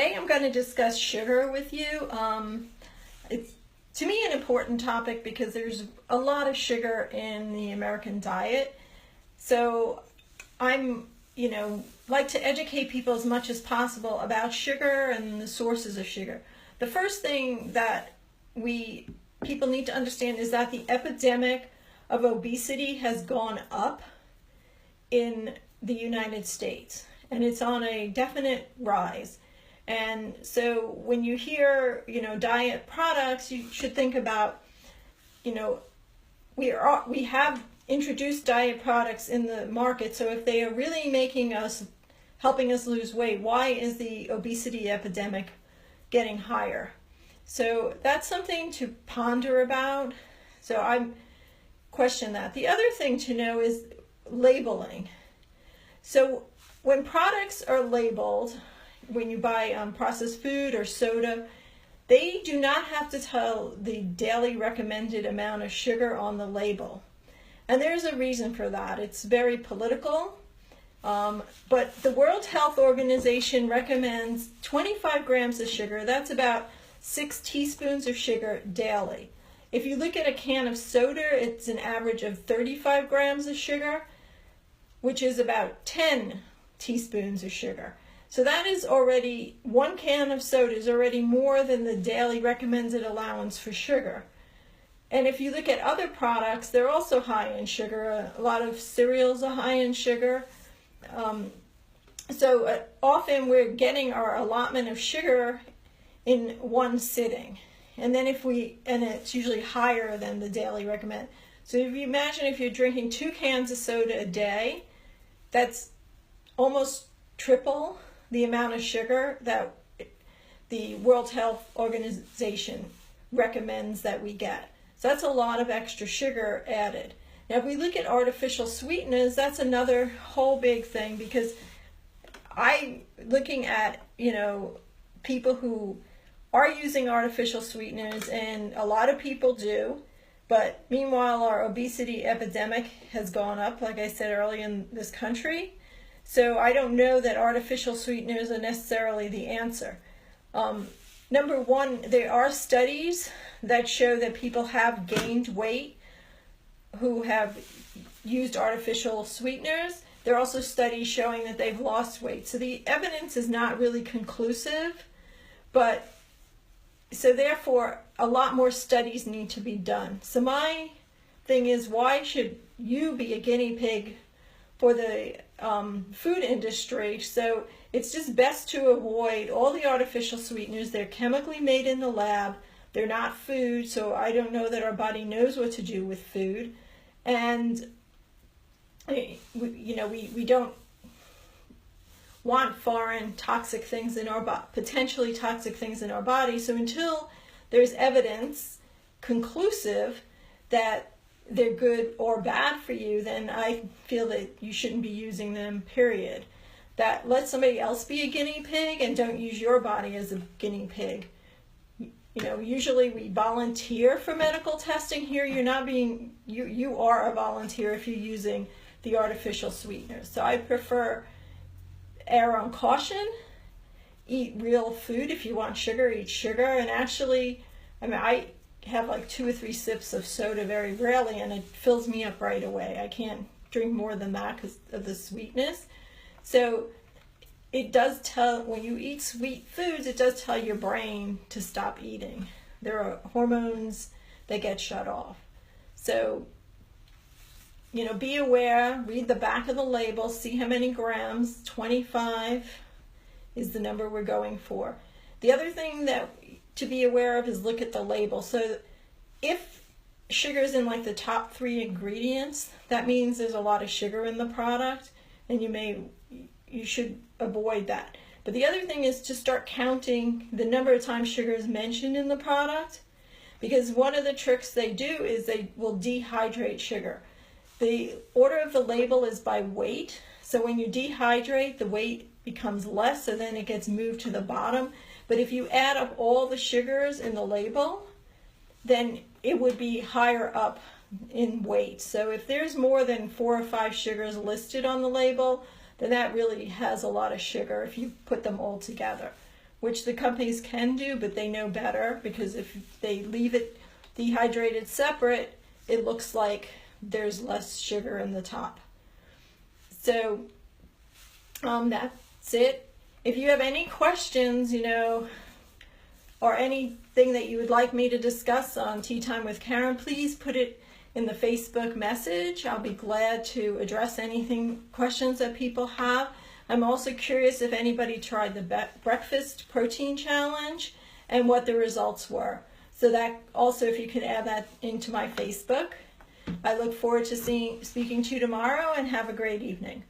Today I'm going to discuss sugar with you. It's to me an important topic because there's a lot of sugar in the American diet. So I'm, like to educate people as much as possible about sugar and the sources of sugar. The first thing that people need to understand is that the epidemic of obesity has gone up in the United States, and it's on a definite rise. And so when you hear, diet products, you should think about, we have introduced diet products in the market. So if they are really helping us lose weight, why is the obesity epidemic getting higher? So that's something to ponder about. So I question that. The other thing to know is labeling. So when products are labeled, when you buy processed food or soda, they do not have to tell the daily recommended amount of sugar on the label. And there's a reason for that. It's very political. But the World Health Organization recommends 25 grams of sugar. That's about 6 teaspoons of sugar daily. If you look at a can of soda, it's an average of 35 grams of sugar, which is about 10 teaspoons of sugar. So that is already, one can of soda is already more than the daily recommended allowance for sugar. And if you look at other products, they're also high in sugar. A lot of cereals are high in sugar. So often we're getting our allotment of sugar in one sitting. And then and it's usually higher than the daily recommend. So if you imagine if you're drinking 2 cans of soda a day, that's almost triple the amount of sugar that the World Health Organization recommends that we get. So that's a lot of extra sugar added. Now, if we look at artificial sweeteners, that's another whole big thing, because I'm looking at, people who are using artificial sweeteners, and a lot of people do. But meanwhile, our obesity epidemic has gone up, like I said earlier, in this country. So I don't know that artificial sweeteners are necessarily the answer. Number one, there are studies that show that people have gained weight who have used artificial sweeteners. There are also studies showing that they've lost weight. So the evidence is not really conclusive, so therefore a lot more studies need to be done. So my thing is, why should you be a guinea pig for the food industry? So it's just best to avoid all the artificial sweeteners. They're chemically made in the lab. They're not food, so I don't know that our body knows what to do with food. And we don't want foreign toxic things in our potentially toxic things in our body. So until there's evidence conclusive that they're good or bad for you, then I feel that you shouldn't be using them, period. That let somebody else be a guinea pig, and don't use your body as a guinea pig. Usually we volunteer for medical testing. Here you are a volunteer if you're using the artificial sweeteners. So I prefer err on caution. Eat real food. If you want sugar, eat sugar. And actually, I have like 2 or 3 sips of soda very rarely, and it fills me up right away. I can't drink more than that because of the sweetness. So it does tell, when you eat sweet foods, it does tell your brain to stop eating. There are hormones that get shut off. So, be aware, read the back of the label, see how many grams. 25 is the number we're going for. The other thing to be aware of is look at the label. So if sugar is in like the top 3 ingredients, that means there's a lot of sugar in the product, and you should avoid that. But the other thing is to start counting the number of times sugar is mentioned in the product, because one of the tricks they do is they will dehydrate sugar. The order of the label is by weight. So when you dehydrate, the weight becomes less, so then it gets moved to the bottom. But if you add up all the sugars in the label, then it would be higher up in weight. So if there's more than 4 or 5 sugars listed on the label, then that really has a lot of sugar if you put them all together. which the companies can do, but they know better, because if they leave it dehydrated separate, it looks like there's less sugar in the top. So that's it. If you have any questions, or anything that you would like me to discuss on Tea Time with Karen, please put it in the Facebook message. I'll be glad to address questions that people have. I'm also curious if anybody tried the breakfast protein challenge and what the results were. So that also, if you could add that into my Facebook. I look forward to speaking to you tomorrow, and have a great evening.